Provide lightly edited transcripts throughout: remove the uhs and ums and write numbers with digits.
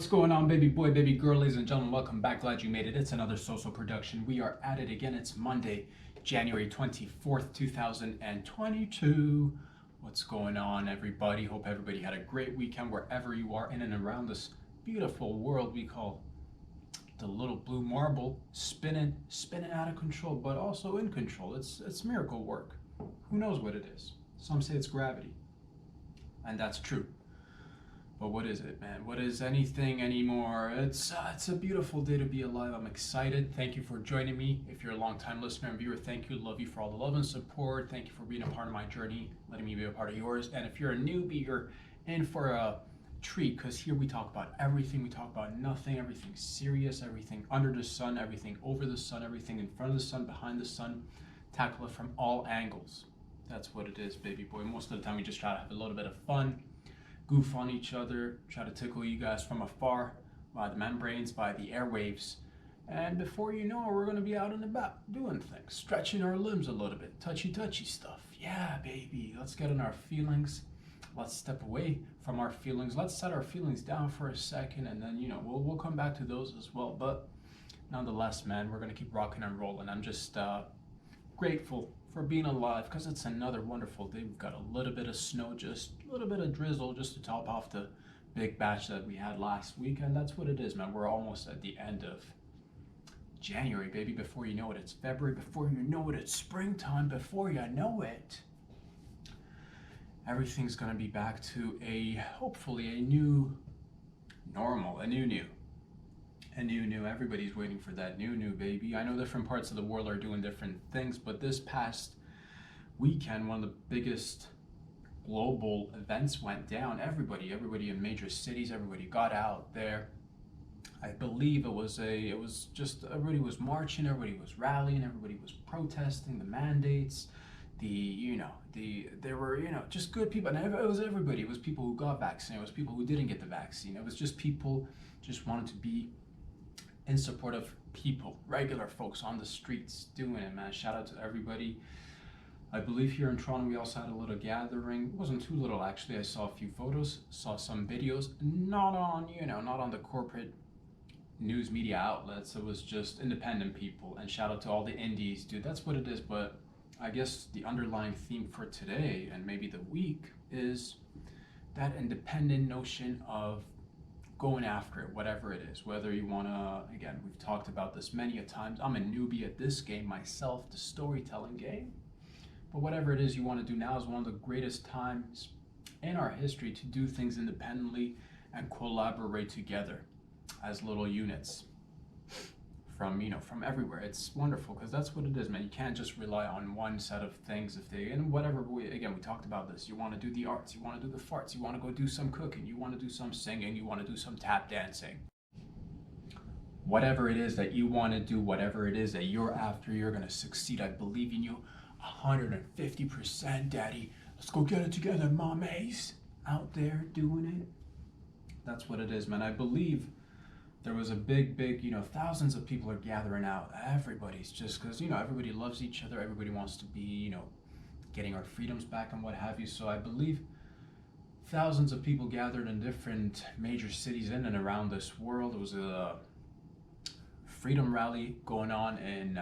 going on, baby boy, baby girl, ladies and gentlemen? Welcome back. Glad you made it. It's another social production. We are at it again. It's Monday, January 24th, 2022. What's going on, everybody? Hope everybody had a great weekend wherever you are in and around this beautiful world we call the little blue marble, spinning out of control, but also in control. It's miracle work. Who knows what it is? Some say it's gravity, and that's true. But what is it, man? What is anything anymore? It's a beautiful day to be alive. I'm excited. Thank you for joining me. If you're a long-time listener and viewer, thank you. Love you for all the love and support. Thank you for being a part of my journey, letting me be a part of yours. And if you're a newbie, you're in for a treat, because here we talk about everything. We talk about nothing, everything serious, everything under the sun, everything over the sun, everything in front of the sun, behind the sun. Tackle it from all angles. That's what it is, baby boy. Most of the time we just try to have a little bit of fun, goof on each other, try to tickle you guys from afar by the membranes, by the airwaves. And before you know it, we're going to be out and about doing things, stretching our limbs a little bit, touchy stuff. Yeah, baby, let's get in our feelings. Let's step away from our feelings. Let's set our feelings down for a second, and then, we'll come back to those as well. But nonetheless, man, we're going to keep rocking and rolling. I'm just grateful for being alive, because it's another wonderful day. We've got a little bit of snow, just a little bit of drizzle, just to top off the big batch that we had last week. And that's what it is, man. We're almost at the end of January, baby. Before you know it, it's February. Before you know it, it's springtime. Before you know it, everything's gonna be back to hopefully a new normal, a new. Everybody's waiting for that new, baby. I know different parts of the world are doing different things, but this past weekend, one of the biggest global events went down. Everybody in major cities, everybody got out there. I believe it was just everybody was marching, everybody was rallying, everybody was protesting the mandates. There were just good people, and it was everybody. It was people who got vaccinated, it was people who didn't get the vaccine, it was just people just wanted to be in support of people, regular folks on the streets doing it, man. Shout out to everybody. I believe here in Toronto we also had a little gathering. It wasn't too little, actually. I saw a few photos, saw some videos, not on the corporate news media outlets. It was just independent people, and shout out to all the indies, dude. That's what it is. But I guess the underlying theme for today and maybe the week is that independent notion of going after it, whatever it is. Whether you want to, again, we've talked about this many a times. I'm a newbie at this game myself, the storytelling game. But whatever it is you want to do now is one of the greatest times in our history to do things independently and collaborate together as little units from everywhere. It's wonderful, because that's what it is, man. You can't just rely on one set of things. In whatever way, again, we talked about this. You want to do the arts, you want to do the farts, you want to go do some cooking, you want to do some singing, you want to do some tap dancing. Whatever it is that you want to do, whatever it is that you're after, you're going to succeed. I believe in you 150%, daddy. Let's go get it together, mommies. Out there doing it. That's what it is, man. I believe there was a big, thousands of people are gathering out. Everybody's just, because, everybody loves each other. Everybody wants to be, getting our freedoms back and what have you. So I believe thousands of people gathered in different major cities in and around this world. There was a freedom rally going on in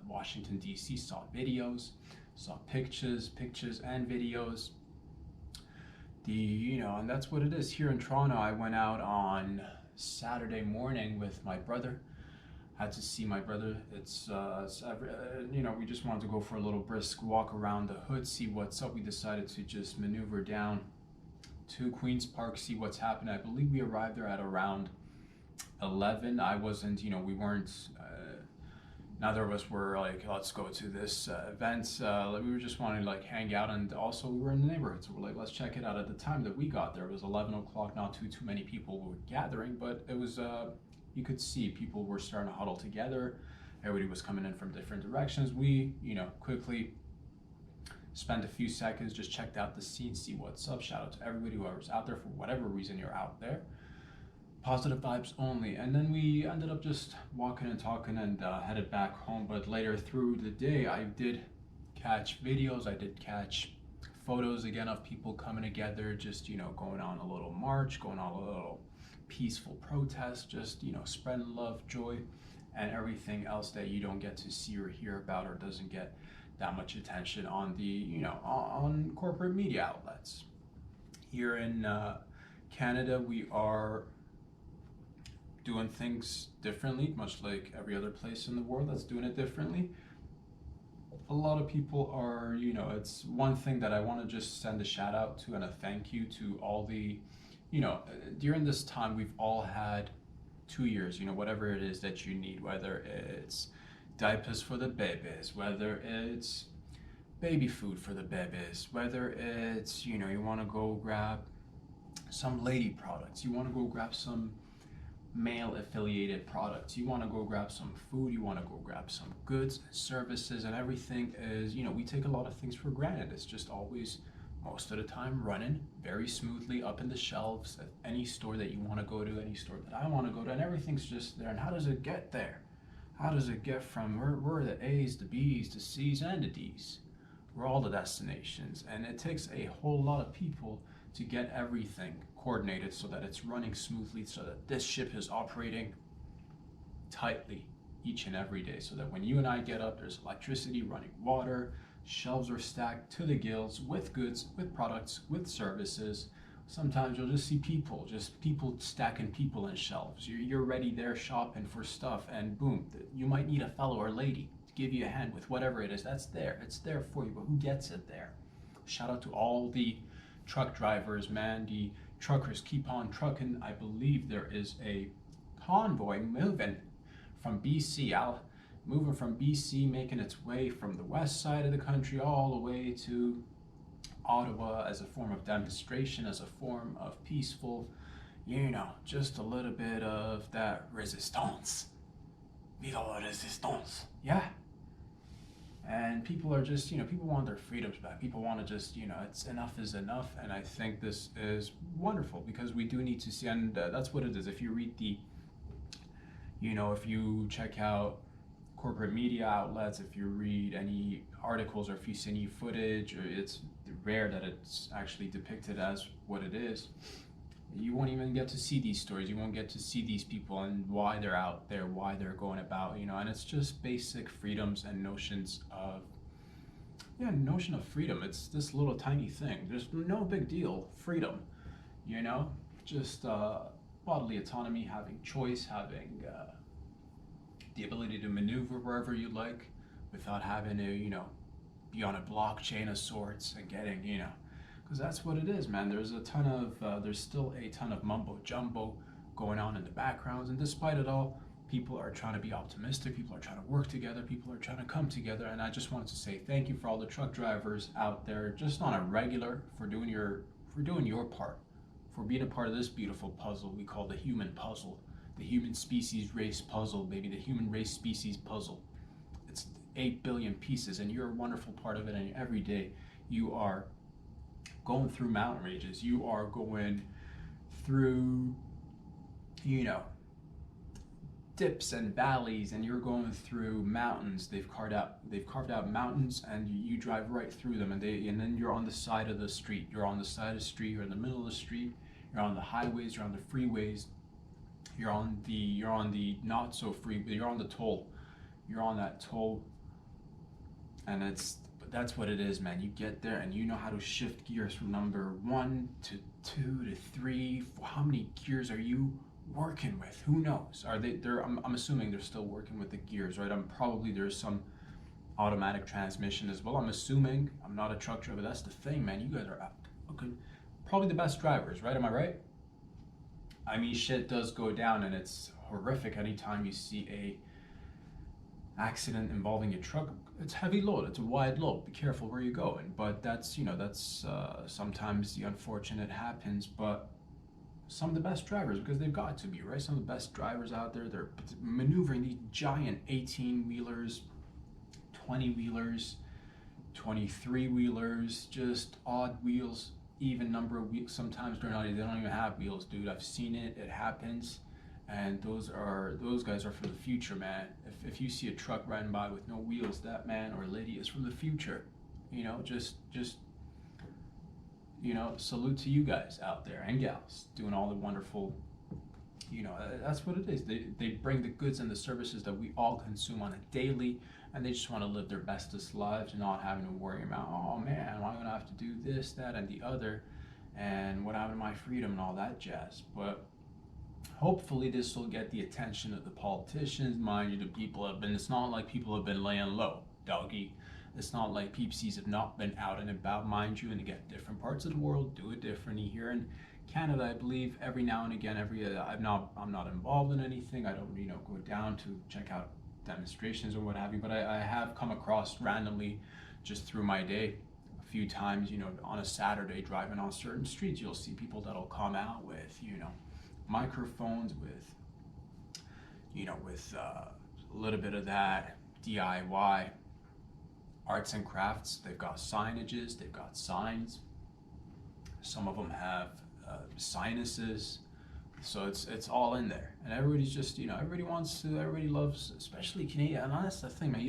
Washington, D.C. Saw videos, saw pictures and videos. And that's what it is. Here in Toronto, I went out on Saturday morning with my brother. Had to see my brother. We just wanted to go for a little brisk walk around the hood, see what's up. We decided to just maneuver down to Queen's Park, see what's happening. I believe we arrived there at around 11. I wasn't, we weren't, neither of us were like, let's go to this event. We were just wanting to hang out, and also we were in the neighborhood, so we're like, let's check it out. At the time that we got there, it was 11 o'clock, not too many people were gathering, but it was, you could see people were starting to huddle together. Everybody was coming in from different directions. We, quickly spent a few seconds, just checked out the scene, see what's up. Shout out to everybody, whoever's out there, for whatever reason you're out there. Positive vibes only. And then we ended up just walking and talking and headed back home. But later through the day, I did catch videos, I did catch photos again of people coming together, just going on a little march, going on a little peaceful protest, just, spreading love, joy, and everything else that you don't get to see or hear about or doesn't get that much attention on the, on corporate media outlets. Here in Canada, we are doing things differently, much like every other place in the world that's doing it differently. A lot of people are, it's one thing that I want to just send a shout out to and a thank you to all the, during this time, we've all had 2 years, whatever it is that you need, whether it's diapers for the babies, whether it's baby food for the babies, whether it's, you want to go grab some lady products, you want to go grab some male affiliated products, you want to go grab some food, you want to go grab some goods, services, and everything is, we take a lot of things for granted. It's just always, most of the time, running very smoothly up in the shelves at any store that you want to go to, any store that I want to go to, and everything's just there. And how does it get there? How does it get from where are the A's, the B's, the C's, and the D's? We're all the destinations, and it takes a whole lot of people to get everything coordinated so that it's running smoothly, so that this ship is operating tightly each and every day, so that when you and I get up, there's electricity, running water, shelves are stacked to the gills with goods, with products, with services. Sometimes you'll just see people stacking people in shelves. You're ready there shopping for stuff, and boom, you might need a fellow or lady to give you a hand with whatever it is that's there. It's there for you, but who gets it there? Shout out to all the truck drivers, man. The truckers keep on trucking. I believe there is a convoy moving from BC, making its way from the west side of the country all the way to Ottawa as a form of demonstration, as a form of peaceful, just a little bit of that resistance. Vive la resistance. Yeah. And people are just, people want their freedoms back. People want to just, it's enough is enough. And I think this is wonderful because we do need to see, and that's what it is. If you read the, if you check out corporate media outlets, if you read any articles or if you see any footage, or it's rare that it's actually depicted as what it is, you won't even get to see these stories. You won't get to see these people and why they're out there, why they're going about, and it's just basic freedoms and notion of freedom. It's this little tiny thing. There's no big deal. Freedom, just bodily autonomy, having choice, having the ability to maneuver wherever you like without having to, be on a blockchain of sorts and getting, because that's what it is, man. There's still a ton of mumbo jumbo going on in the backgrounds, and despite it all, people are trying to be optimistic, people are trying to work together, people are trying to come together, and I just wanted to say thank you for all the truck drivers out there, just on a regular, for doing your part, for being a part of this beautiful puzzle we call the human puzzle, the human species race puzzle, baby, the human race species puzzle. It's 8 billion pieces, and you're a wonderful part of it, and every day you are going through mountain ranges, you are going through, dips and valleys, and you're going through mountains. They've carved out mountains, and you drive right through them, and then you're on the side of the street. You're on the side of the street, you're in the middle of the street, you're on the highways, you're on the freeways, you're on the not so free, but you're on the toll. You're on that toll, and that's what it is, man. You get there and you know how to shift gears from number 1 to 2 to 3. How many gears are you working with? Who knows? I'm assuming they're still working with the gears, right? There's some automatic transmission as well. I'm assuming. I'm not a truck driver. That's the thing, man. You guys are probably the best drivers, right? Am I right? I mean, shit does go down, and it's horrific anytime you see a accident involving a truck. It's heavy load, it's a wide load, be careful where you're going, but that's sometimes the unfortunate happens. But some of the best drivers, because they've got to be, right? Some of the best drivers out there, they're maneuvering these giant 18-wheelers, 20-wheelers, 23-wheelers, just odd wheels, even number of wheels. Sometimes they don't even have wheels, dude. I've seen it happens. And those guys are for the future, man. If you see a truck riding by with no wheels, that man or lady is from the future. Just salute to you guys out there and gals doing all the wonderful that's what it is. They bring the goods and the services that we all consume on a daily, and they just want to live their bestest lives and not having to worry about, oh man, am I going to have to do this, that, and the other, and what happened to my freedom and all that jazz. But hopefully this will get the attention of the politicians. Mind you, the people have been, it's not like people have been laying low, doggy. It's not like peepsies have not been out and about, mind you, and again, different parts of the world do it differently. Here in Canada, I believe every now and again, I'm not involved in anything. I don't go down to check out demonstrations or what have you, but I have come across randomly just through my day a few times, on a Saturday driving on certain streets, you'll see people that'll come out with microphones, with a little bit of that DIY arts and crafts. They've got signages, they've got signs. Some of them have sinuses, so it's all in there, and everybody's just everybody loves, especially Canadian. And that's the thing, man.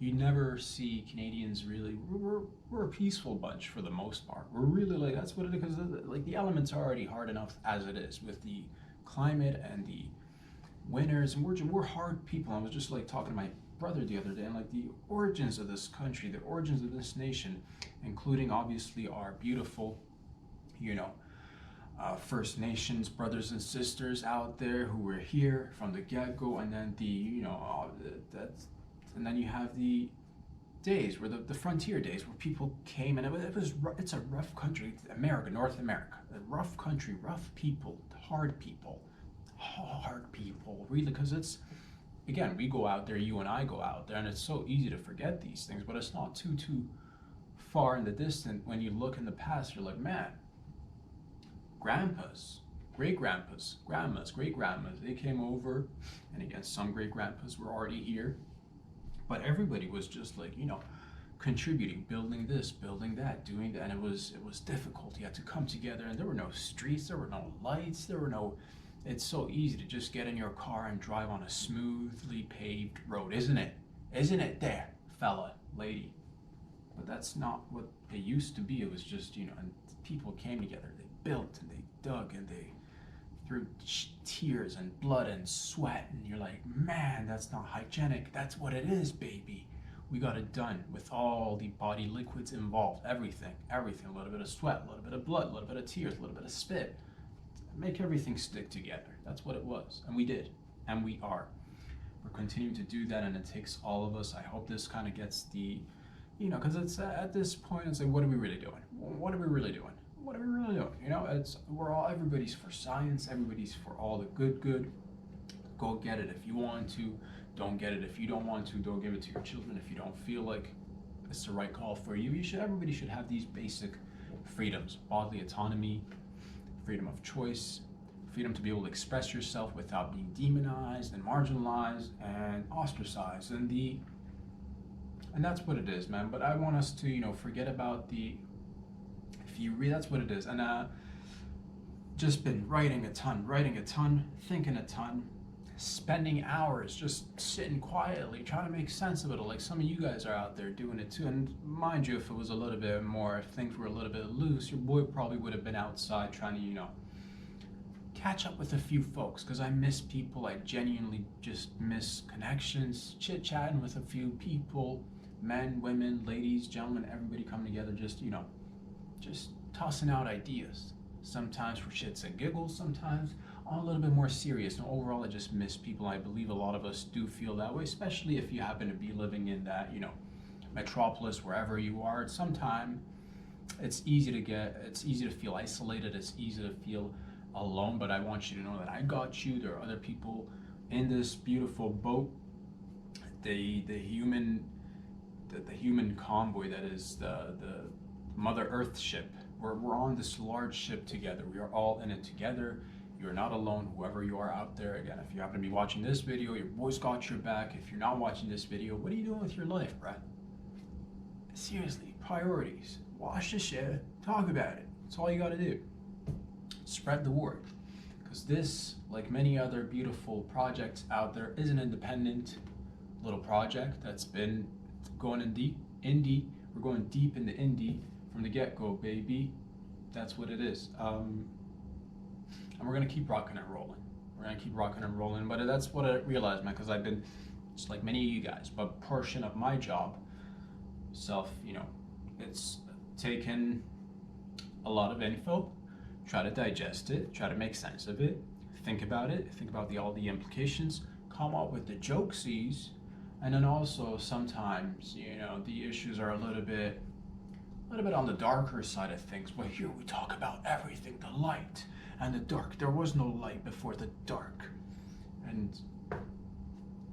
You never see Canadians really. We're a peaceful bunch for the most part. We're really like, that's what it is, because like the elements are already hard enough as it is with the climate and the winters, and we're hard people. I was just like talking to my brother the other day, and like the origins of this country, the origins of this nation, including obviously our beautiful, First Nations brothers and sisters out there who were here from the get-go, and then and then you have the days where the frontier days where people came, and it's a rough country, America, North America, a rough country, rough people, hard people, really, because it's, again, we go out there, you and I go out there, and it's so easy to forget these things, but it's not too far in the distance. When you look in the past, you're like, man, grandpas, great-grandpas, grandmas, great-grandmas, they came over, and again, some great-grandpas were already here, but everybody was just like, contributing, building this, building that, doing that, and it was difficult. You had to come together, and there were no streets, there were no lights, it's so easy to just get in your car and drive on a smoothly paved road, isn't it? Isn't it there, fella, lady? But that's not what it used to be. It was just, and people came together, they built and they dug and they through tears and blood and sweat, and you're like, man, that's not hygienic. That's what it is, baby. We got it done with all the body liquids involved, everything, a little bit of sweat, a little bit of blood, a little bit of tears, a little bit of spit. Make everything stick together. That's what it was, and we did, and we are. We're continuing to do that, and it takes all of us. I hope this kind of gets the, because it's at this point, it's like, what are we really doing? What are we really doing? What are we really doing? Everybody's for science, everybody's for all the good. Go get it if you want to. Don't get it if you don't want to. Don't give it to your children if you don't feel like it's the right call for you. Everybody should have these basic freedoms: bodily autonomy, freedom of choice, freedom to be able to express yourself without being demonized and marginalized and ostracized, and that's what it is, man. But I want us to forget about that's what it is. And just been writing a ton, thinking a ton, spending hours just sitting quietly trying to make sense of it all, like some of you guys are out there doing it too. And mind you, if it was a little bit more, if things were a little bit loose, your boy probably would have been outside trying to catch up with a few folks, because I miss people. I genuinely just miss connections, chit-chatting with a few people, men, women, ladies, gentlemen, everybody coming together, just just tossing out ideas, sometimes for shits and giggles, sometimes a little bit more serious. And overall, I just miss people. I believe a lot of us do feel that way, especially if you happen to be living in that metropolis, wherever you are. Sometimes it's easy to feel isolated, it's easy to feel alone, but I want you to know that I got you. There are other people in this beautiful boat, the human convoy that is the Mother Earth ship. We're on this large ship together. We are all in it together. You're not alone, whoever you are out there. Again, if you happen to be watching this video, your boy's got your back. If you're not watching this video, what are you doing with your life, bruh? Seriously, priorities. Watch the shit, talk about it. That's all you gotta do. Spread the word. Because this, like many other beautiful projects out there, is an independent little project that's been going in deep. Indie. We're going deep into indie from the get-go, baby. That's what it is. and we're gonna keep rocking and rolling. We're gonna keep rocking and rolling. But that's what I realized, man, because I've been just like many of you guys. But portion of my job, it's taken a lot of info, try to digest it, try to make sense of it, think about all the implications, come up with the jokesies, and then also sometimes, the issues are a little bit on the darker side of things. But here we talk about everything, the light and the dark. There was no light before the dark. And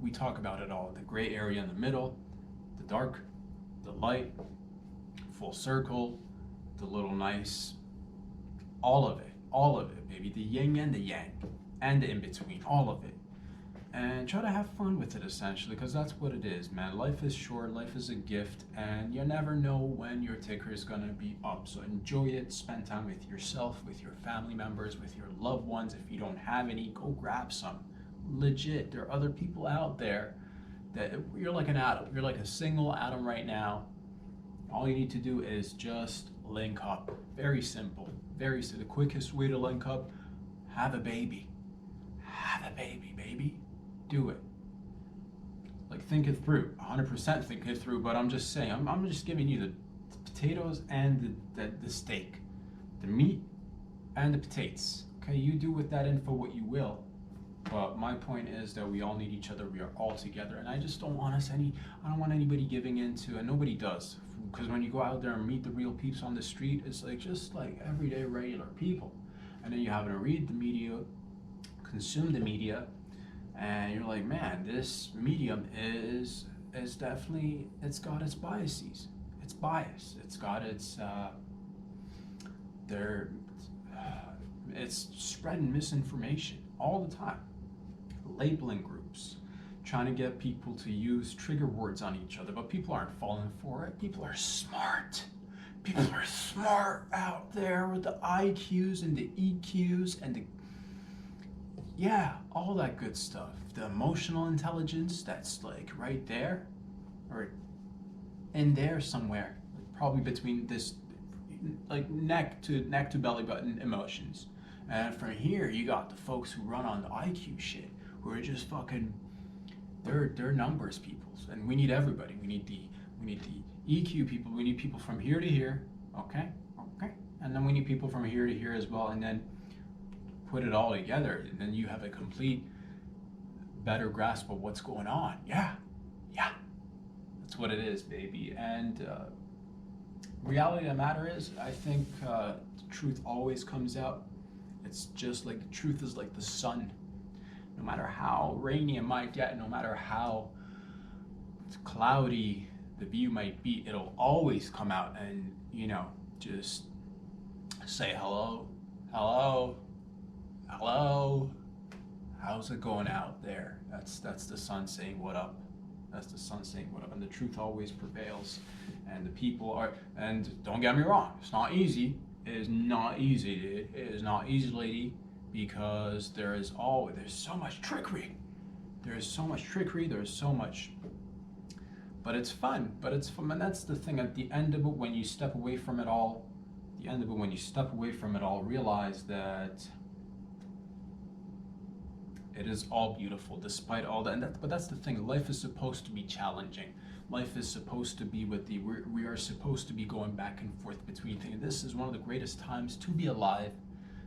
we talk about it all, the gray area in the middle, the dark, the light, full circle, the little nice, all of it, baby, the yin and the yang, and the in-between, all of it. And try to have fun with it, essentially, because that's what it is, man. Life is short, life is a gift, and you never know when your ticker is gonna be up. So enjoy it, spend time with yourself, with your family members, with your loved ones. If you don't have any, go grab some. Legit, there are other people out there that you're like an atom. You're like a single atom right now. All you need to do is just link up. Very simple. The quickest way to link up, have a baby. Have a baby, baby. Do it. Like, think it through. 100% think it through, but I'm just saying, I'm just giving you the potatoes and the steak. The meat and the potatoes. Okay, you do with that info what you will. But my point is that we all need each other. We are all together, and I just don't want I don't want anybody giving into, and nobody does. Because when you go out there and meet the real peeps on the street, it's like just like everyday regular people. And then you happen to read the media, consume the media, and you're like, man, this medium is definitely, it's got its biases. It's biased. It's got its it's spreading misinformation all the time. Labeling groups, trying to get people to use trigger words on each other, but people aren't falling for it. People are smart. People are smart out there with the IQs and the EQs and all that good stuff. The emotional intelligence, that's like right there, or in there somewhere, probably between this, like neck to belly button emotions. And from here, you got the folks who run on the IQ shit, who are just fucking, they're numbers peoples, and we need everybody. We need the EQ people. We need people from here to here, okay, and then we need people from here to here as well, and then put it all together, and then you have a complete, better grasp of what's going on. Yeah, that's what it is, baby. And reality of the matter is, I think the truth always comes out. It's just like the truth is like the sun. No matter how rainy it might get, no matter how cloudy the view might be, it'll always come out and, just say hello, how's it going out there? That's the sun saying what up. That's the sun saying what up, and the truth always prevails. And the people are, and don't get me wrong, it's not easy. It is not easy, dude. It is not easy, lady, because there's so much trickery. There's so much, but it's fun, and that's the thing. At the end of it, when you step away from it all, realize that it is all beautiful, despite all that. But that's the thing. Life is supposed to be challenging. Life is supposed to be we are supposed to be going back and forth between things. This is one of the greatest times to be alive,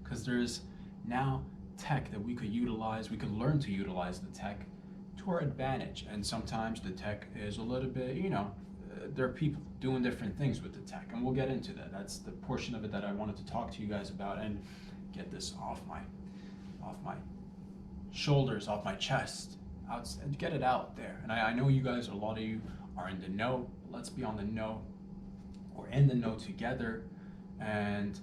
because there's now tech that we could utilize. We could learn to utilize the tech to our advantage. And sometimes the tech is a little bit, there are people doing different things with the tech, and we'll get into that. That's the portion of it that I wanted to talk to you guys about and get this off my shoulders, off my chest, and get it out there. And I know you guys, a lot of you are in the know. Let's be on the know. We're in the know together, and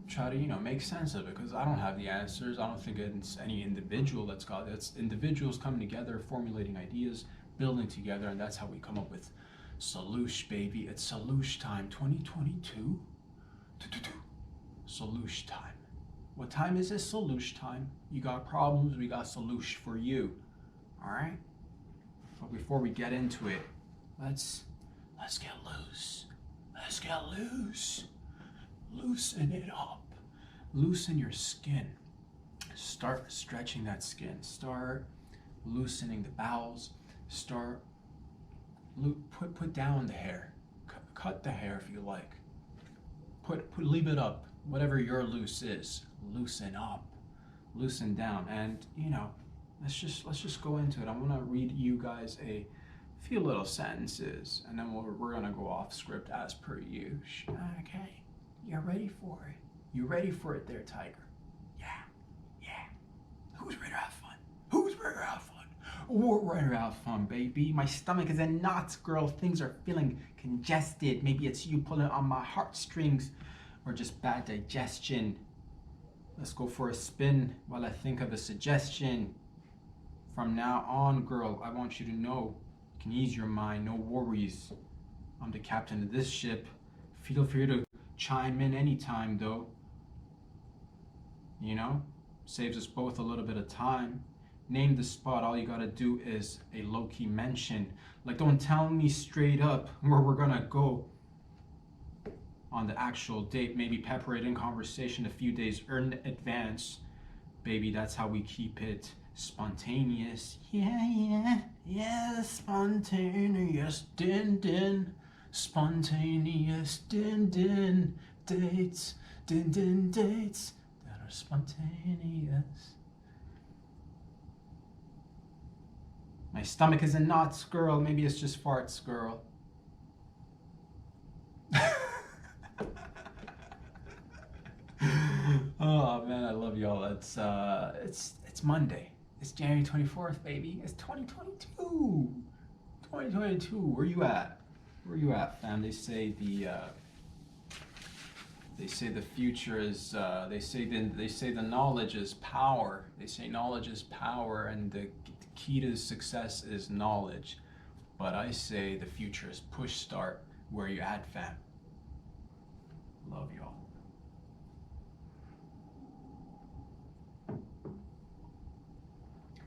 try to make sense of it, because I don't have the answers. I don't think it's any individual it's individuals coming together, formulating ideas, building together, and that's how we come up with solution, baby. It's solution time 2022. Solution time. What time is it? Solution time. You got problems, we got solution for you. All right? But before we get into it, let's get loose. Let's get loose. Loosen it up. Loosen your skin. Start stretching that skin. Start loosening the bowels. Start put down the hair. Cut the hair if you like. Leave it up. Whatever your loose is, loosen up, loosen down, and let's just go into it. I want to read you guys a few little sentences, and then we're gonna go off script as per usual. Okay, you're ready for it. You ready for it, there, Tiger? Yeah. Who's ready to have fun? Who's ready to have fun? We're ready to have fun, baby. My stomach is in knots, girl. Things are feeling congested. Maybe it's you pulling on my heartstrings, or just bad digestion. Let's go for a spin while I think of a suggestion. From now on, girl, I want you to know you can ease your mind, no worries. I'm the captain of this ship. Feel free to chime in anytime, though. Saves us both a little bit of time. Name the spot. All you gotta do is a low-key mention. Like, don't tell me straight up where we're gonna go on the actual date. Maybe pepper it in conversation a few days in advance. Baby, that's how we keep it spontaneous. Yeah, spontaneous, din. Spontaneous, din. Dates, din, dates that are spontaneous. My stomach is in knots, girl. Maybe it's just farts, girl. Oh man, I love y'all. It's Monday. It's January 24th, baby. It's 2022. 2022. Where you at? Where you at, fam? They say the future is they say the knowledge is power. They say knowledge is power, and the key to success is knowledge. But I say the future is push start. Where you at, fam? Love y'all.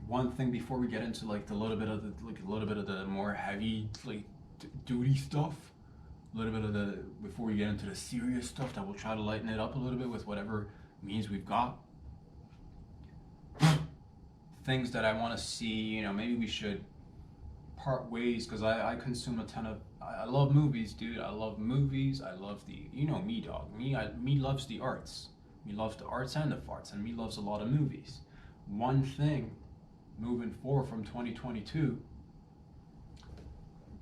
One thing before we get into a little bit of the more heavy duty stuff, before we get into the serious stuff that will try to lighten it up a little bit with whatever means we've got. Things that I want to see, maybe we should part ways, because I consume a ton of, I love movies, dude. I love movies. I love me, dog. Me loves the arts. Me loves the arts and the farts, and me loves a lot of movies. One thing moving forward from 2022,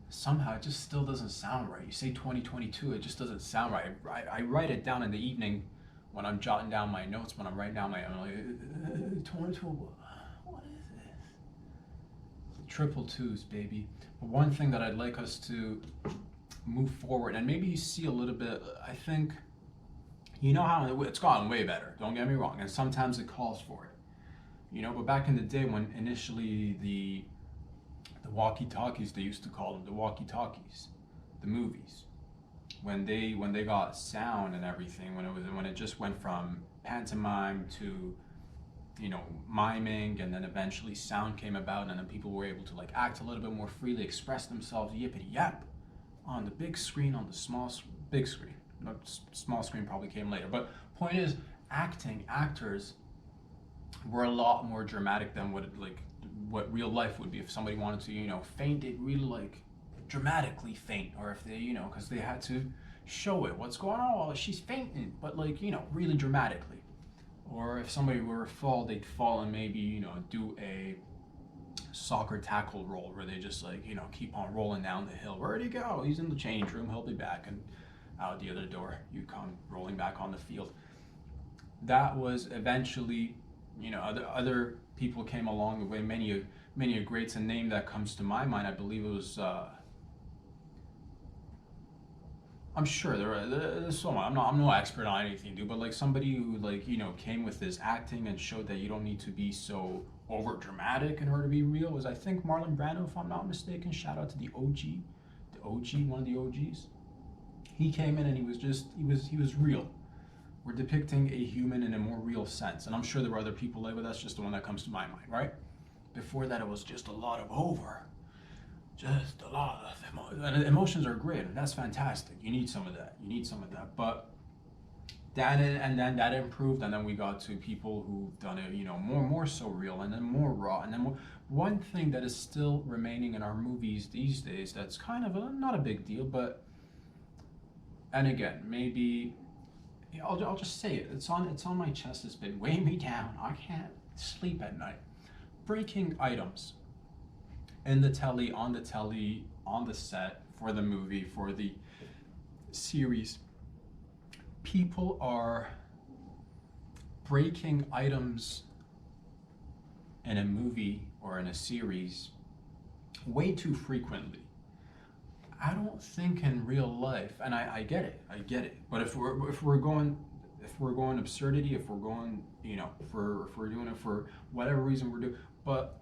somehow it just still doesn't sound right. You say 2022, it just doesn't sound right. I write it down in the evening when I'm jotting down my notes, when I'm writing down I'm like, 22, what is this? Triple twos, baby. But one thing that I'd like us to move forward, and maybe you see a little bit, I think, how it's gotten way better, don't get me wrong, and sometimes it calls for it. But back in the day when initially the walkie-talkies, they used to call them the walkie-talkies, the movies, when they got sound and everything, when it just went from pantomime to miming, and then eventually sound came about, and then people were able to act a little bit more freely, express themselves, yippity yap, on the big screen, on the big screen. Small screen probably came later, but point is, actors were a lot more dramatic than what real life would be. If somebody wanted to faint, they'd really dramatically faint, or if they because they had to show it, what's going on, oh, she's fainting, but really dramatically. Or if somebody were to fall, they'd fall and maybe do a soccer tackle roll where they just keep on rolling down the hill. Where'd he go? He's in the change room, he'll be back, and out the other door you come rolling back on the field. That was eventually, other people came along the way, many greats. A name that comes to my mind, I believe it was, I'm sure there's someone, I'm no expert on anything, dude, but somebody who came with this acting and showed that you don't need to be so over dramatic in order to be real, was I think Marlon Brando, if I'm not mistaken. Shout out to the OG, one of the OGs. He came in and he was real. We're depicting a human in a more real sense. And I'm sure there were other people but that's just the one that comes to my mind, right? Before that, it was just a lot of emotions are great, and that's fantastic. You need some of that. But And then that improved, and then we got to people who've done it, more so real, and then more raw, and then more. One thing that is still remaining in our movies these days that's kind of not a big deal, but and again, maybe I'll just say it. It's on my chest. It's been weighing me down. I can't sleep at night. Breaking items in the telly, on the set, for the movie, for the series. People are breaking items in a movie or in a series way too frequently. I don't think in real life, and I get it. But if we're going absurdity, if we're going, if we're doing it for whatever reason we're doing, but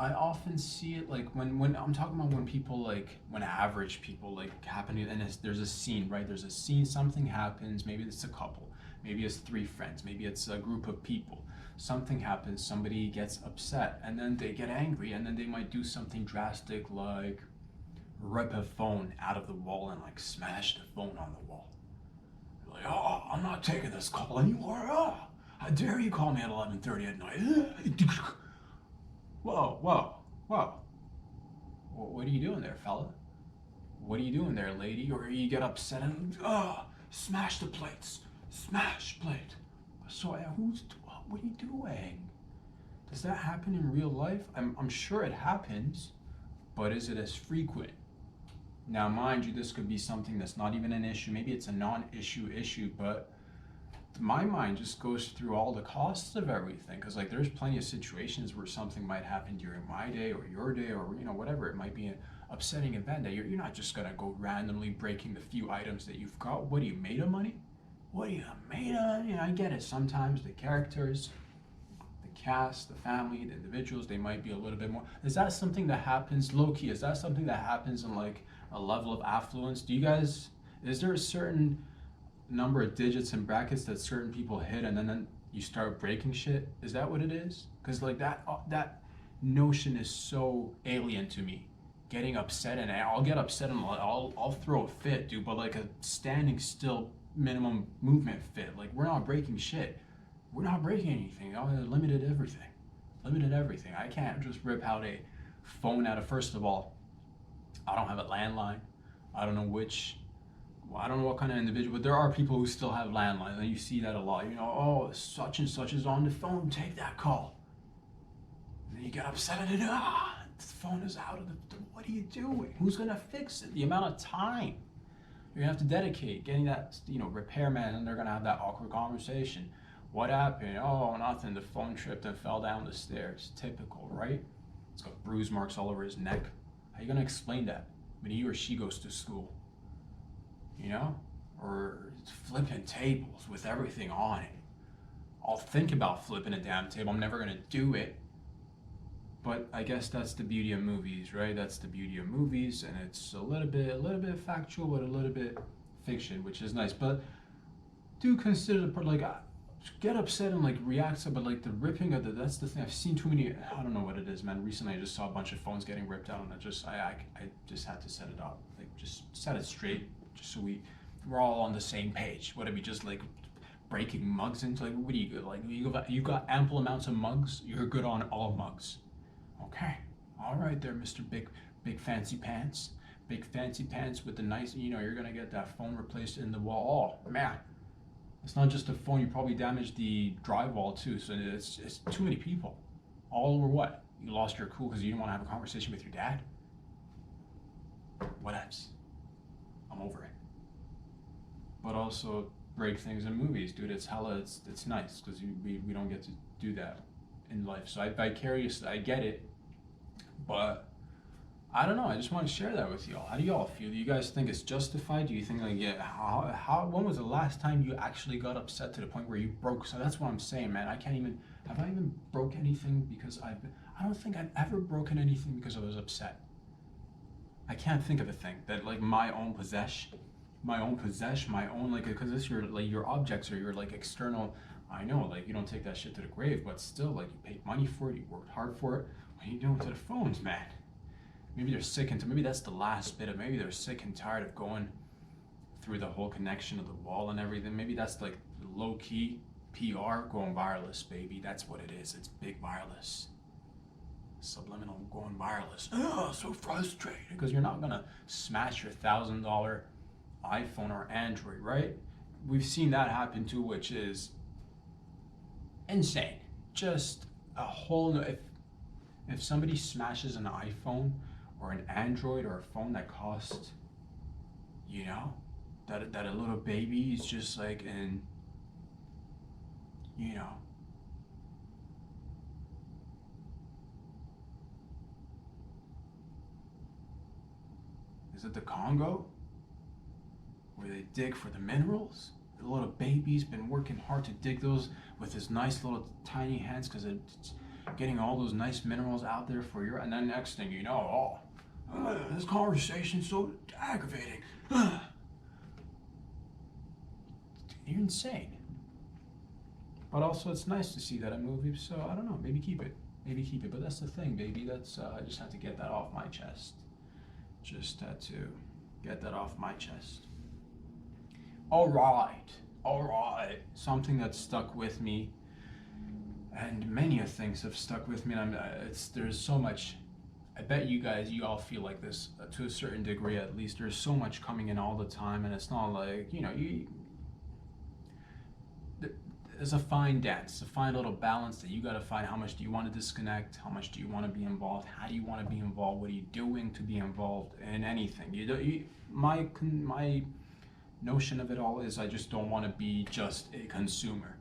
I often see it like when I'm talking about when people when average people happening, and there's a scene, right? There's a scene, something happens, maybe it's a couple, maybe it's three friends, maybe it's a group of people. Something happens, somebody gets upset, and then they get angry, and then they might do something drastic like rip a phone out of the wall and smash the phone on the wall. Like, oh, I'm not taking this call anymore. Oh, how dare you call me at 11:30 at night? Whoa. What are you doing there, fella? What are you doing there, lady? Or you get upset and smash the plates. Smash plate. So what are you doing? Does that happen in real life? I'm sure it happens, but is it as frequent? Now, mind you, this could be something that's not even an issue. Maybe it's a non-issue, but my mind just goes through all the costs of everything. Because there's plenty of situations where something might happen during my day or your day, or whatever. It might be an upsetting event that you're not just gonna go randomly breaking the few items that you've got. What are you, made of money? What are you made of? I get it. Sometimes the characters, the cast, the family, the individuals, they might be a little bit more. Is that something that happens low key? Is that something that happens in a level of affluence? Is there a certain number of digits and brackets that certain people hit, and then you start breaking shit? Is that what it is? Because that notion is so alien to me. Getting upset, and I'll get upset and I'll throw a fit, dude. But a standing still minimum movement fit. We're not breaking shit. We're not breaking anything. Limited everything. I can't just rip out a phone out of. First of all, I don't have a landline. I don't know what kind of individual, but there are people who still have landlines, and you see that a lot. Oh, such and such is on the phone, take that call. And then you get upset at it. The phone is out of the. What are you doing? Who's gonna fix it? The amount of time you're gonna have to dedicate getting that, repairman, and they're gonna have that awkward conversation. What happened? Oh, nothing. The phone tripped and fell down the stairs. Typical, right? It's got bruise marks all over his neck. How are you gonna explain that when he or she goes to school? Or flipping tables with everything on it. I'll think about flipping a damn table. I'm never gonna do it. But I guess that's the beauty of movies, right? That's the beauty of movies, and it's a little bit factual, but a little bit fiction, which is nice. But do consider the part, get upset and react to, but the ripping of that's the thing. I've seen too many. I don't know what it is, man. Recently, I just saw a bunch of phones getting ripped out, and I just had to set it up, just set it straight, just so we're all on the same page. What are we just breaking mugs into? What do you good? You got ample amounts of mugs. You're good on all mugs. Okay, all right there, Mr. Big fancy pants. Big fancy pants with the nice. You're gonna get that phone replaced in the wall. Oh man. It's not just the phone, you probably damaged the drywall too, so it's too many people. All over what? You lost your cool because you didn't want to have a conversation with your dad? What else? I'm over it. But also, break things in movies, dude. It's nice, because we don't get to do that in life. So I get it, but I don't know. I just want to share that with y'all. How do y'all feel? Do you guys think it's justified? Do you think when was the last time you actually got upset to the point where you broke? So that's what I'm saying, man. Have I even broke anything because I don't think I've ever broken anything because I was upset. I can't think of a thing that my own possession, because it's your objects or your external. I know, you don't take that shit to the grave, but still, you paid money for it, you worked hard for it. What are you doing to the phones, man? Maybe they're sick maybe that's the last bit of, maybe they're sick and tired of going through the whole connection of the wall and everything. Maybe that's like low key PR going wireless, baby. That's what it is. It's big wireless. Subliminal going wireless. Oh, so frustrating. Because you're not gonna smash your $1,000 iPhone or Android, right? We've seen that happen too, which is insane. Just a whole. If somebody smashes an iPhone or an Android or a phone that costs, you know, that a little baby is just like in, you know. Is it the Congo? Where they dig for the minerals? The little baby's been working hard to dig those with his nice little tiny hands because it's getting all those nice minerals out there for you. And then next thing you know, this conversation's so aggravating. You're insane. But also, it's nice to see that a movie, so I don't know, maybe keep it. Maybe keep it. But that's the thing, baby. That's I just had to get that off my chest. Just had to get that off my chest. All right. Something that stuck with me, and many of things have stuck with me. And there's so much. I bet you all feel like this to a certain degree, at least. There's so much coming in all the time, and it's not like there's a fine dance, a fine little balance that you got to find. How much do you want to disconnect? How much do you want to be involved? How do you want to be involved? What are you doing to be involved in anything? My notion of it all is I just don't want to be just a consumer.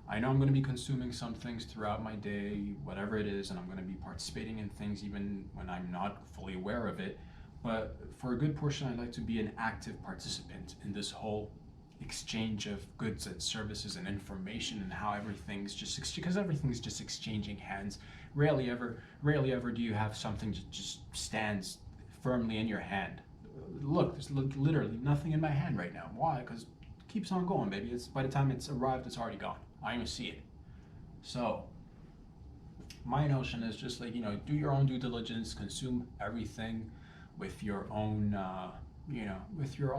I know I'm going to be consuming some things throughout my day, whatever it is, and I'm going to be participating in things even when I'm not fully aware of it. But for a good portion, I'd like to be an active participant in this whole exchange of goods and services and information, and how everything's just because everything's just exchanging hands. Rarely ever do you have something that just stands firmly in your hand. Look, there's literally nothing in my hand right now. Why? Because it keeps on going, baby. It's by the time it's arrived, it's already gone. I don't even see it. So my notion is just like, do your own due diligence, consume everything with your own, with your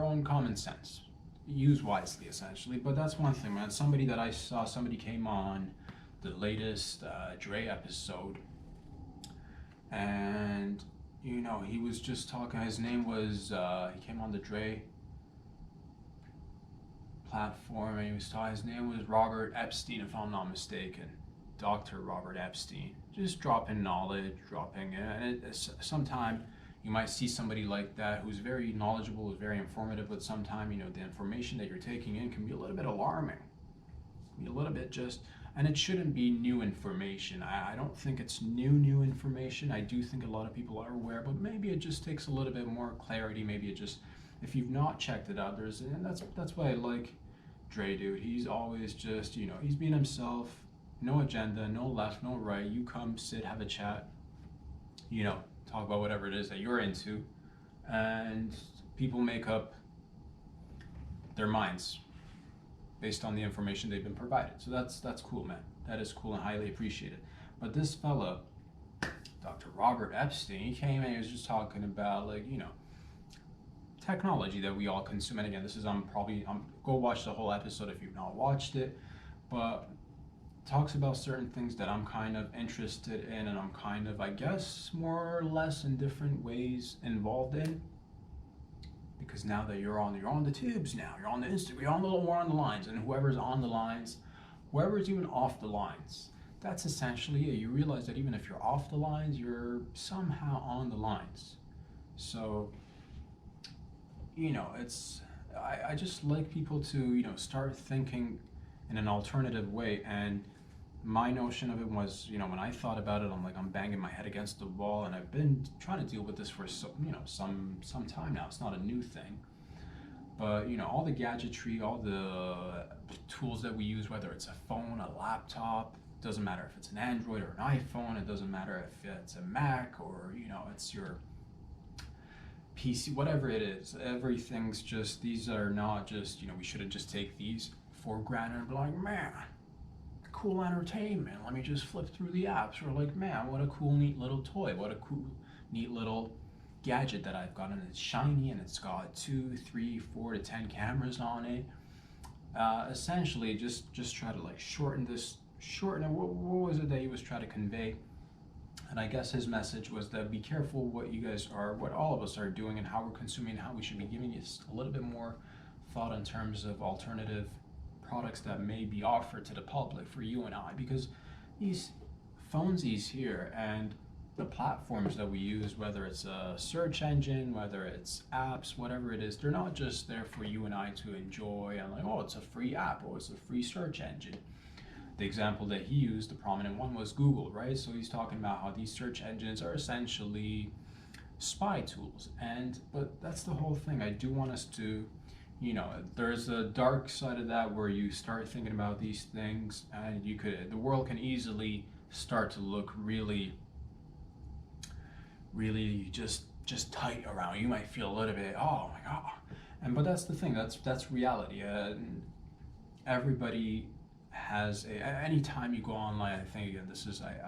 own common sense. Use wisely, essentially. But that's one thing, man. Somebody came on the latest Dre episode, and he was just talking. His name was he came on the Dre platform, and his name was Robert Epstein, if I'm not mistaken. Dr. Robert Epstein. Just dropping knowledge, and sometime you might see somebody like that who's very knowledgeable, who's very informative, but sometimes, the information that you're taking in can be a little bit alarming. Be a little bit and it shouldn't be new information. I don't think it's new information. I do think a lot of people are aware, but maybe it just takes a little bit more clarity. Maybe it just, if you've not checked it out, and that's why I like Dre, dude. He's always just, he's being himself, no agenda, no left, no right. You come, sit, have a chat, talk about whatever it is that you're into, and people make up their minds based on the information they've been provided. So that's cool, man. That is cool and highly appreciated. But this fella, Dr. Robert Epstein, he came and he was just talking about technology that we all consume. And again, this is go watch the whole episode if you've not watched it. But talks about certain things that I'm kind of interested in, and I'm kind of, I guess, more or less in different ways involved in. Because now that you're on the tubes now, you're on the Instagram, you're on the more on the lines, and whoever's on the lines, whoever's even off the lines, that's essentially it. You realize that even if you're off the lines, you're somehow on the lines. So, I just like people to, start thinking in an alternative way. And my notion of it was, when I thought about it, I'm banging my head against the wall, and I've been trying to deal with this for some time now. It's not a new thing, but all the gadgetry, all the tools that we use, whether it's a phone, a laptop, doesn't matter if it's an Android or an iPhone, it doesn't matter if it's a Mac or it's your PC, whatever it is. Everything's just, these are not just, we shouldn't just take these for granted and be like, man, cool entertainment. Let me just flip through the apps. Or like, man, what a cool, neat little toy. What a cool, neat little gadget that I've got, and it's shiny and it's got 2, 3, 4 to 10 cameras on it. Essentially, just try to like shorten it. What was it that he was trying to convey? And I guess his message was that be careful what you guys are, what all of us are doing, and how we're consuming, how we should be giving it a little bit more thought in terms of alternative products that may be offered to the public for you and I, because these phones here and the platforms that we use, whether it's a search engine, whether it's apps, whatever it is, they're not just there for you and I to enjoy and like, oh, it's a free app, oh, it's a free search engine. The example that he used, the prominent one, was Google, right? So he's talking about how these search engines are essentially spy tools. But that's the whole thing. I do want us to, there's a dark side of that where you start thinking about these things and the world can easily start to look really just tight around. You might feel a little bit, oh my God. But that's the thing, that's reality. Everybody has anytime you go online, I think again,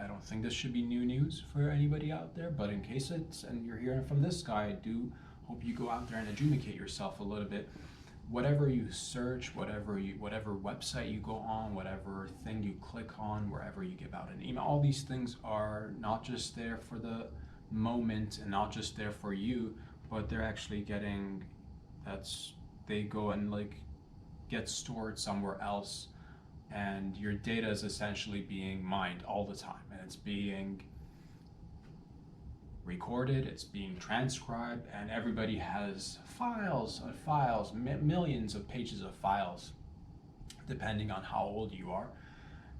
I don't think this should be new news for anybody out there, but in case and you're hearing from this guy, I do hope you go out there and educate yourself a little bit. Whatever you search, whatever website you go on, whatever thing you click on, wherever you give out an email, all these things are not just there for the moment and not just there for you, but they're actually they go and like get stored somewhere else, and your data is essentially being mined all the time, and it's being recorded, it's being transcribed, and everybody has files on files, millions of pages of files, depending on how old you are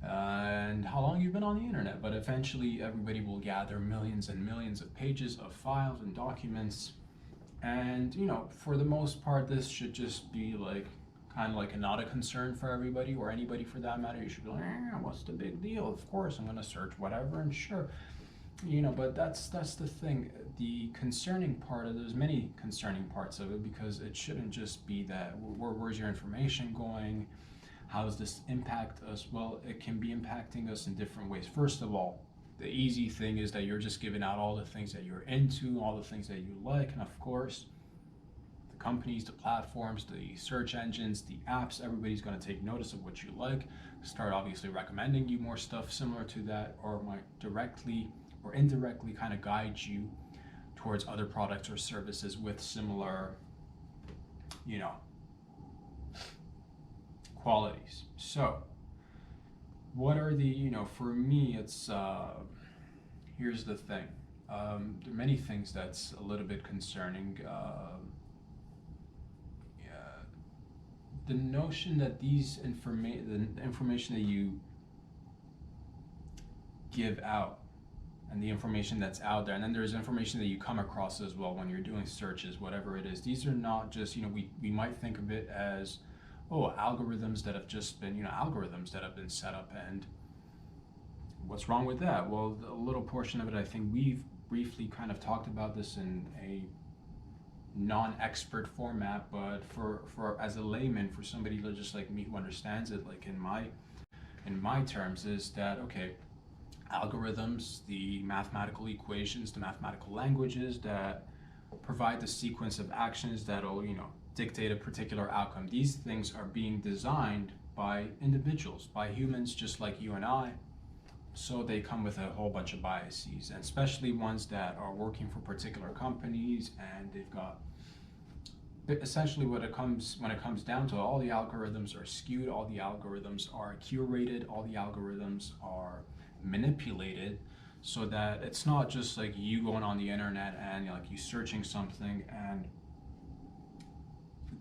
and how long you've been on the internet. But eventually everybody will gather millions and millions of pages of files and documents, and for the most part this should just be like kind of like not a concern for everybody, or anybody for that matter. You should be like, what's the big deal? Of course I'm going to search whatever, and sure, but that's the thing. The concerning part of there's many concerning parts of it, because it shouldn't just be that where's your information going, how does this impact us? Well, it can be impacting us in different ways. First of all, the easy thing is that you're just giving out all the things that you're into, all the things that you like, and of course the companies, the platforms, the search engines, the apps, everybody's going to take notice of what you like, start obviously recommending you more stuff similar to that, or might directly or indirectly kind of guide you towards other products or services with similar qualities. So what are the for me, it's here's the thing. There are many things that's a little bit concerning. The notion that the information that you give out, and the information that's out there, and then there's information that you come across as well when you're doing searches, whatever it is. These are not just, we might think of it as, algorithms that have just been, algorithms that have been set up, and what's wrong with that? Well, a little portion of it, I think we've briefly kind of talked about this in a non-expert format, but for as a layman, for somebody just like me who understands it, like in my terms, is that, okay, algorithms, the mathematical equations, the mathematical languages that provide the sequence of actions that'll, dictate a particular outcome. These things are being designed by individuals, by humans just like you and I. So they come with a whole bunch of biases, and especially ones that are working for particular companies, and they've got essentially when it comes down to it, all the algorithms are skewed, all the algorithms are curated, all the algorithms are manipulated, so that it's not just like you going on the internet and you searching something and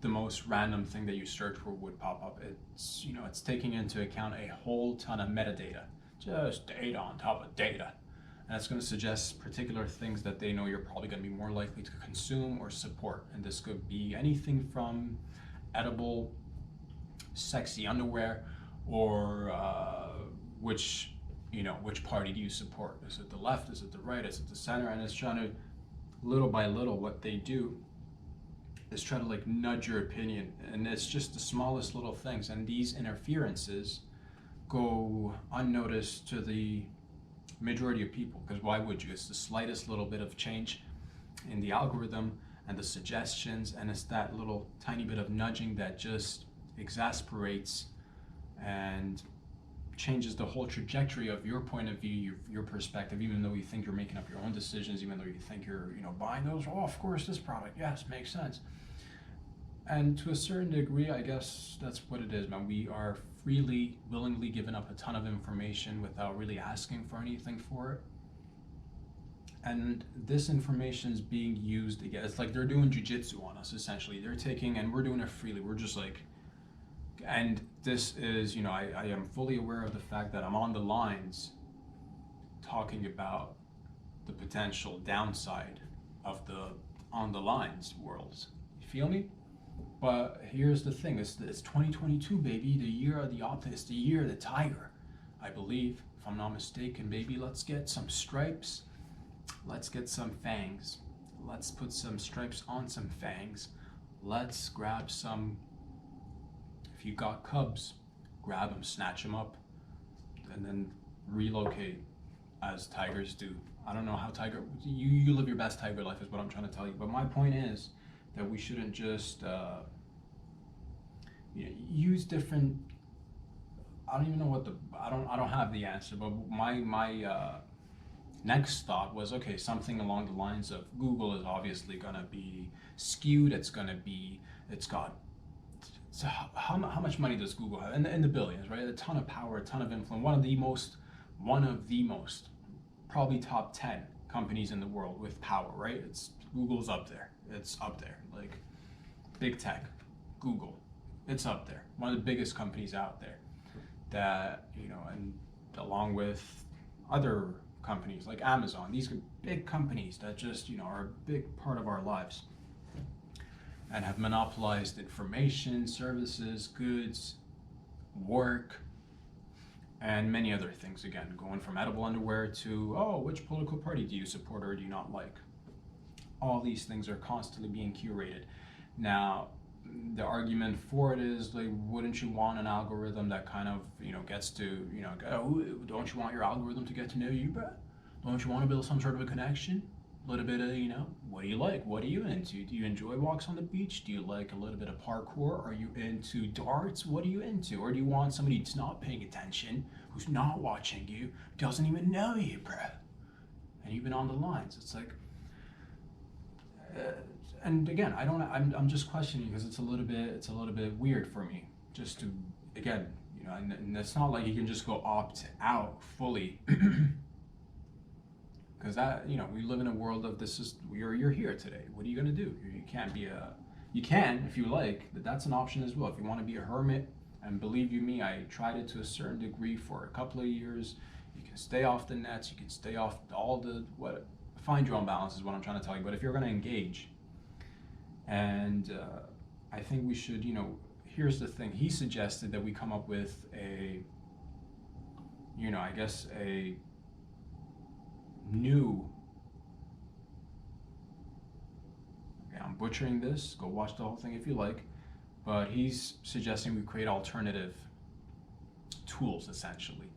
the most random thing that you search for would pop up. It's it's taking into account a whole ton of metadata, just data on top of data, and it's going to suggest particular things that they know you're probably going to be more likely to consume or support. And this could be anything from edible sexy underwear, or which party do you support? Is it the left? Is it the right? Is it the center? And it's trying to, little by little, what they do is try to nudge your opinion, and it's just the smallest little things. And these interferences go unnoticed to the majority of people, because why would you? It's the slightest little bit of change in the algorithm and the suggestions, and it's that little tiny bit of nudging that just exasperates and changes the whole trajectory of your point of view, your perspective, even though you think you're making up your own decisions, even though you think you're, buying those, oh, of course, this product, yes, makes sense. And to a certain degree, I guess that's what it is, man. We are freely, willingly giving up a ton of information without really asking for anything for it. And this information is being used again. It's like they're doing jujitsu on us, essentially. They're taking, and we're doing it freely. We're just like, and this is, I am fully aware of the fact that I'm on the lines talking about the potential downside of the on the lines worlds. You feel me? But here's the thing, it's 2022, baby, the year of the optimist, the year of the tiger, I believe, if I'm not mistaken, baby. Let's get some stripes, let's get some fangs, let's put some stripes on some fangs, let's grab some, if you got cubs, grab them, snatch them up, and then relocate as tigers do. I don't know how you live your best tiger life is what I'm trying to tell you, but my point is that we shouldn't just use different. I don't even know what I don't have the answer, but my next thought was, okay, something along the lines of Google is obviously gonna be skewed. It's got. So how much money does Google have? In the billions, right? A ton of power, a ton of influence. One of the most, probably top 10 companies in the world with power, right? Google's up there. It's up there. Like big tech, Google, it's up there. One of the biggest companies out there that, and along with other companies like Amazon, these are big companies that just, are a big part of our lives and have monopolized information, services, goods, work, and many other things. Again, going from edible underwear to, oh, which political party do you support or do you not like? All these things are constantly being curated. Now, the argument for it is, like, wouldn't you want an algorithm that kind of, gets to, don't you want your algorithm to get to know you, bro? Don't you want to build some sort of a connection? A little bit of, what do you like? What are you into? Do you enjoy walks on the beach? Do you like a little bit of parkour? Are you into darts? What are you into? Or do you want somebody who's not paying attention, who's not watching you, doesn't even know you, bro? And you've been on the lines. It's like, and again, I'm just questioning because it's a little bit weird for me. Just to, again, and it's not like you can just go opt out fully. Because that, we live in a world of you're here today. What are you gonna do? You can't be you can if you like, but that's an option as well. If you want to be a hermit, and believe you me, I tried it to a certain degree for a couple of years. You can stay off the nets, you can stay off find your own balance is what I'm trying to tell you. But if you're gonna engage, and I think we should, here's the thing. He suggested that we come up with a new, okay, I'm butchering this, go watch the whole thing if you like, but he's suggesting we create alternative tools essentially.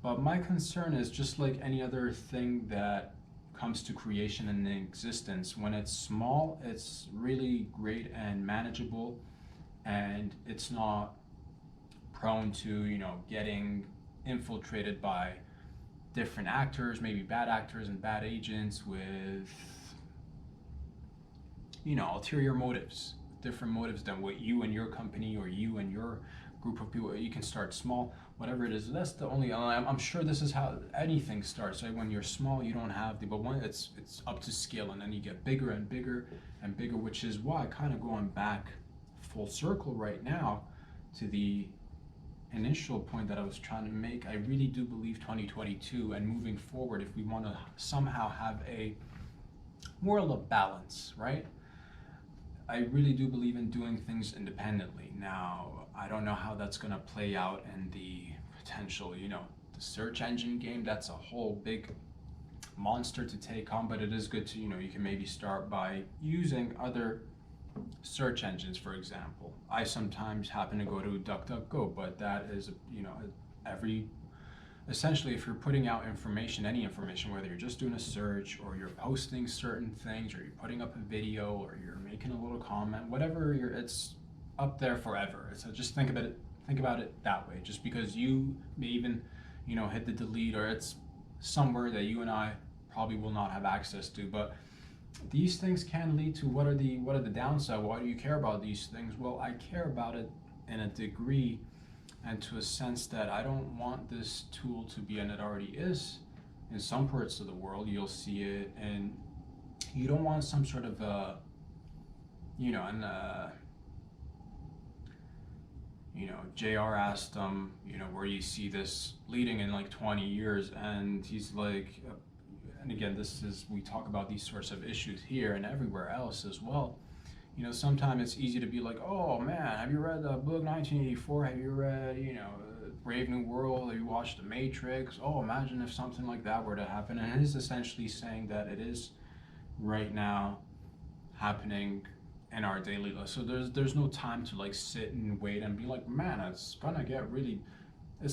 But my concern is, just like any other thing that comes to creation and existence, when it's small, it's really great and manageable, and it's not prone to, getting infiltrated by different actors, maybe bad actors and bad agents with, ulterior motives, different motives than what you and your company or you and your group of people. You can start small, whatever it is. That's the only, I'm sure this is how anything starts, right? When you're small, you don't have but when it's up to scale, and then you get bigger and bigger and bigger, which is why, kind of going back full circle right now to the initial point that I was trying to make, I really do believe 2022 and moving forward, if we want to somehow have a more of a balance, right? I really do believe in doing things independently. Now, I don't know how that's going to play out in the potential, the search engine game. That's a whole big monster to take on, but it is good to, you can maybe start by using other search engines, for example. I sometimes happen to go to DuckDuckGo, but that is, essentially, if you're putting out information, any information, whether you're just doing a search or you're posting certain things or you're putting up a video or you're making a little comment, whatever it's up there forever. So just think about it that way. Just because you may even, hit the delete, or it's somewhere that you and I probably will not have access to, but these things can lead to what are the downside? Why do you care about these things? Well, I care about it in a degree and to a sense that I don't want this tool to be, and it already is in some parts of the world, you'll see it, and you don't want some sort of JR asked him, where you see this leading in like 20 years, and he's like, and again, we talk about these sorts of issues here and everywhere else as well. Sometimes it's easy to be like, oh man, have you read the book 1984? Have you read, Brave New World? Have you watched The Matrix? Oh, imagine if something like that were to happen. And it is essentially saying that it is right now happening in our daily life. So there's no time to like sit and wait and be like, man, it's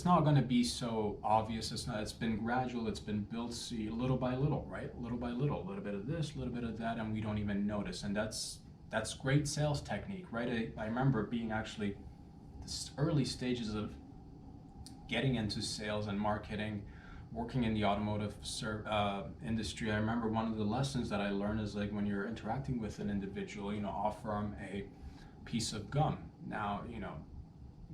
not gonna be so obvious. It's been gradual, it's been built, see, little by little, right? Little by little, a little bit of this, a little bit of that, and we don't even notice. And that's great sales technique, right? I remember being actually the early stages of getting into sales and marketing, working in the automotive industry. I remember one of the lessons that I learned is like when you're interacting with an individual, offer them a piece of gum. Now,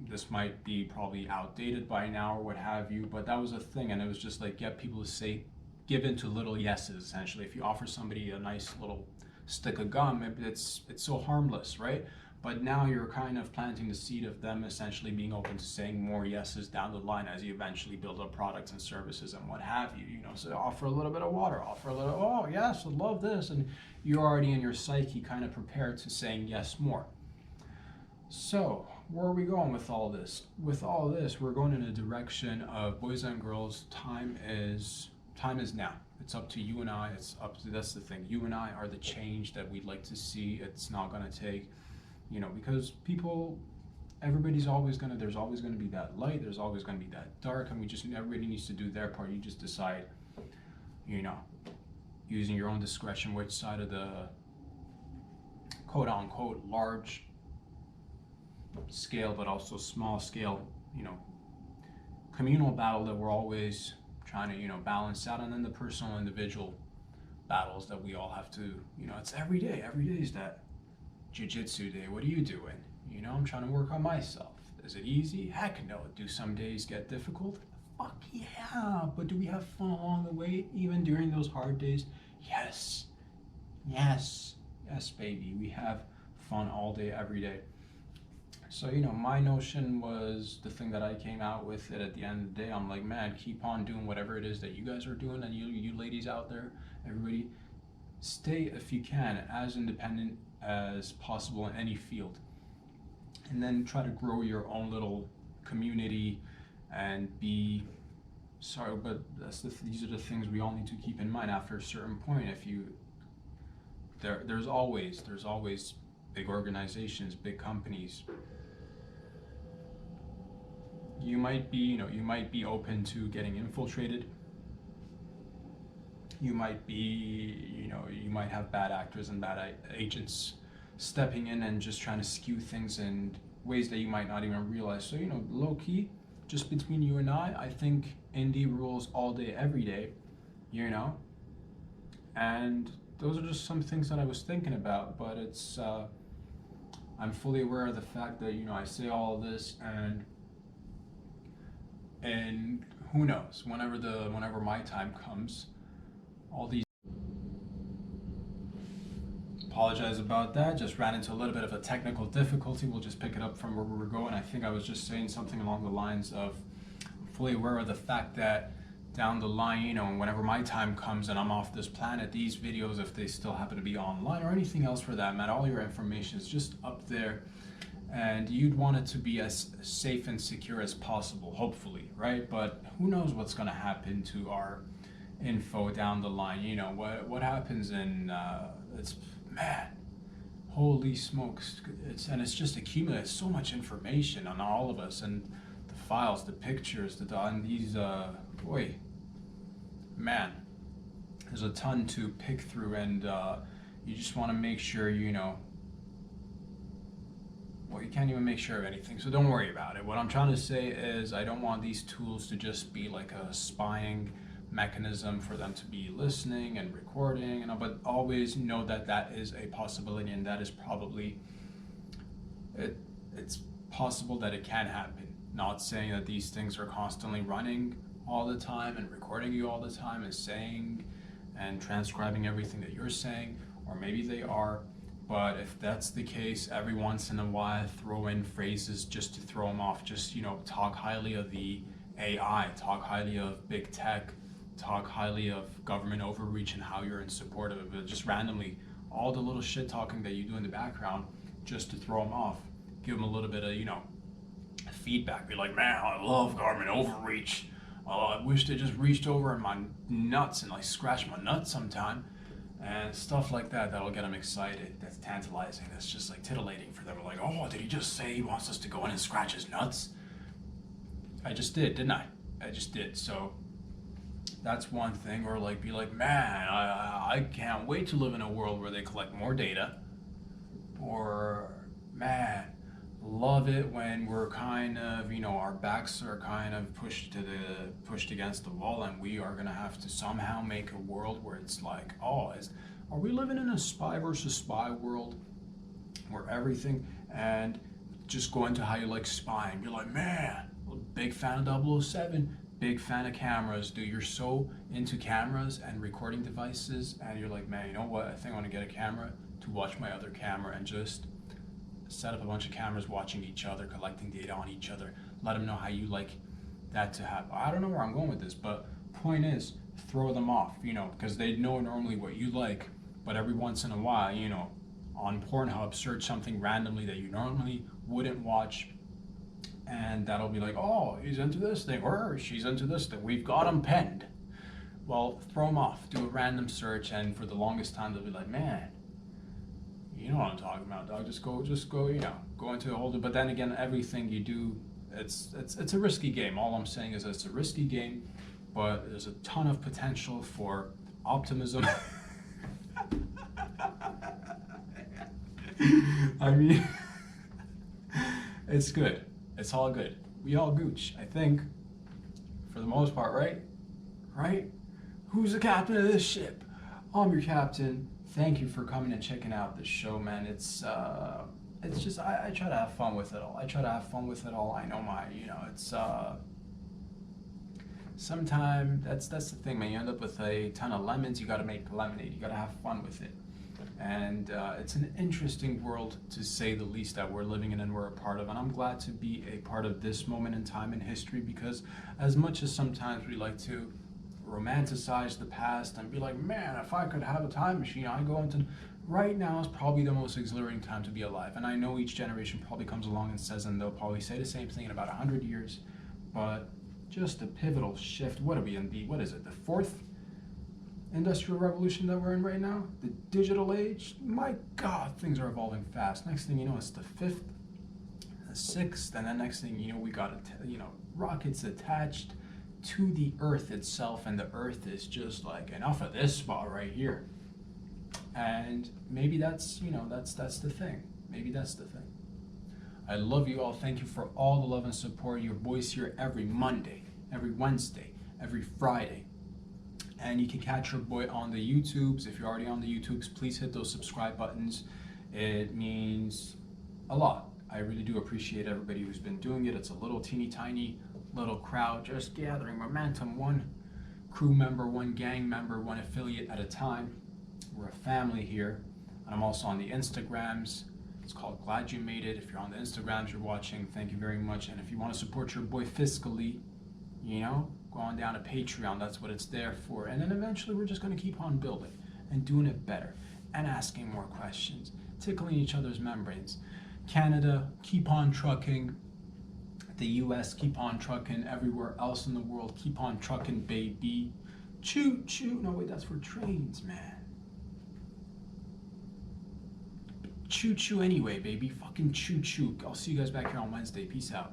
this might be probably outdated by now or what have you, but that was a thing, and it was just like get people to give into little yeses. Essentially, if you offer somebody a nice little stick of gum, it's so harmless, right? But now you're kind of planting the seed of them essentially being open to saying more yeses down the line as you eventually build up products and services and what have you. So offer a little bit of water, offer a little, oh yes, I love this, and you're already in your psyche kind of prepared to saying yes more. So where are we going with all this? With all this, we're going in a direction of, boys and girls, time is now. It's up to you and I. That's the thing. You and I are the change that we'd like to see. It's not going to take, because there's always going to be that light, there's always going to be that dark, and everybody needs to do their part. You just decide, using your own discretion, which side of the quote unquote large scale, but also small scale, communal battle that we're always trying to, balance out, and then the personal individual battles that we all have to, it's every day is that jiu-jitsu day. What are you doing? I'm trying to work on myself. Is it easy? Heck no. Do some days get difficult? Fuck yeah. But do we have fun along the way, even during those hard days? Yes, baby. We have fun all day, every day. So, my notion was the thing that I came out with it at the end of the day. I'm like, man, keep on doing whatever it is that you guys are doing, and you ladies out there, everybody, stay, if you can, as independent as possible in any field. And then try to grow your own little community and these are the things we all need to keep in mind after a certain point. There's always big organizations, big companies. You might be open to getting infiltrated. You might have bad actors and bad agents stepping in and just trying to skew things in ways that you might not even realize. So, low key, just between you and I think indie rules all day, every day, and those are just some things that I was thinking about, but it's, I'm fully aware of the fact that, I say all of this, and who knows, whenever my time comes, all these, apologize about that, just ran into a little bit of a technical difficulty. We'll just pick it up from where we were going. I think I was just saying something along the lines of, I'm fully aware of the fact that down the line, whenever my time comes and I'm off this planet, these videos, if they still happen to be online or anything else for that matter, all your information is just up there, and you'd want it to be as safe and secure as possible, hopefully, right? But who knows what's going to happen to our info down the line. What happens in man, holy smokes, it's just accumulates so much information on all of us, and the files, the pictures, and these, boy, man, there's a ton to pick through, and you just want to make sure, well, you can't even make sure of anything, so don't worry about it. What I'm trying to say is I don't want these tools to just be like a spying mechanism for them to be listening and recording, but always know that that is a possibility, and that is probably, it's possible that it can happen. Not saying that these things are constantly running all the time and recording you all the time and saying and transcribing everything that you're saying, or maybe they are. But if that's the case, every once in a while, throw in phrases just to throw them off. Just, talk highly of the AI, talk highly of big tech, talk highly of government overreach and how you're in support of it. But just randomly, all the little shit talking that you do in the background, just to throw them off. Give them a little bit of, feedback. Be like, man, I love government overreach. I wish they just reached over in my nuts and scratched my nuts sometime. And stuff like that, that'll get them excited. That's tantalizing. That's just titillating for them. Like, oh, did he just say he wants us to go in and scratch his nuts? I just did, didn't I? I just did. So that's one thing. Or be like, man, I can't wait to live in a world where they collect more data. Or, man, love it when we're kind of, our backs are kind of pushed against the wall, and we are gonna have to somehow make a world where it's like, are we living in a spy versus spy world where everything, and just go into how you like spying. You're like, man, big fan of 007, big fan of cameras, dude. You're so into cameras and recording devices, and you're like, man, you know what? I think I want to get a camera to watch my other camera and just set up a bunch of cameras watching each other, collecting data on each other. Let them know how you like that to happen. I don't know where I'm going with this, but point is, throw them off, because they know normally what you like, but every once in a while, on Pornhub, search something randomly that you normally wouldn't watch, and that'll be like, oh, he's into this thing, or she's into this thing. We've got them penned. Well, throw them off. Do a random search, and for the longest time, they'll be like, man, you know what I'm talking about, dog. Just go, go into the holder. But then again, everything you do, it's a risky game. All I'm saying is it's a risky game, but there's a ton of potential for optimism. I mean, it's good. It's all good. We all gooch, I think, for the most part, right? Right? Who's the captain of this ship? I'm your captain. Thank you for coming and checking out this show, man. It's just, I try to have fun with it all. I know it's, sometimes that's the thing, man. You end up with a ton of lemons. You got to make lemonade. You got to have fun with it. And it's an interesting world, to say the least, that we're living in and we're a part of. And I'm glad to be a part of this moment in time in history, because as much as sometimes we like to romanticize the past and be like, man, if I could have a time machine, I'd go into... Right now is probably the most exhilarating time to be alive. And I know each generation probably comes along and says, and they'll probably say the same thing in about 100 years, but just a pivotal shift. What are we in? What is it? The fourth industrial revolution that we're in right now? The digital age? My God, things are evolving fast. Next thing you know, it's the fifth, the sixth, and then next thing you know, we got, rockets attached to the Earth itself, and the Earth is just like, enough of this spot right here. And maybe that's, that's the thing. Maybe that's the thing. I love you all. Thank you for all the love and support. Your boy's here every Monday, every Wednesday, every Friday. And you can catch your boy on the YouTubes. If you're already on the YouTubes, please hit those subscribe buttons. It means a lot. I really do appreciate everybody who's been doing it. It's a little teeny tiny little crowd just gathering momentum, one crew member, one gang member, one affiliate at a time. We're a family here. And I'm also on the Instagrams. It's called Gladyamadeit. If you're on the Instagrams, you're watching, thank you very much. And if you want to support your boy fiscally, go on down to Patreon. That's what it's there for. And then eventually we're just going to keep on building and doing it better and asking more questions, tickling each other's membranes. Canada, keep on trucking. The US, keep on trucking. Everywhere else in the world, keep on trucking, baby. Choo choo. No, wait, that's for trains, man. Choo choo anyway, baby. Fucking choo choo. I'll see you guys back here on Wednesday. Peace out.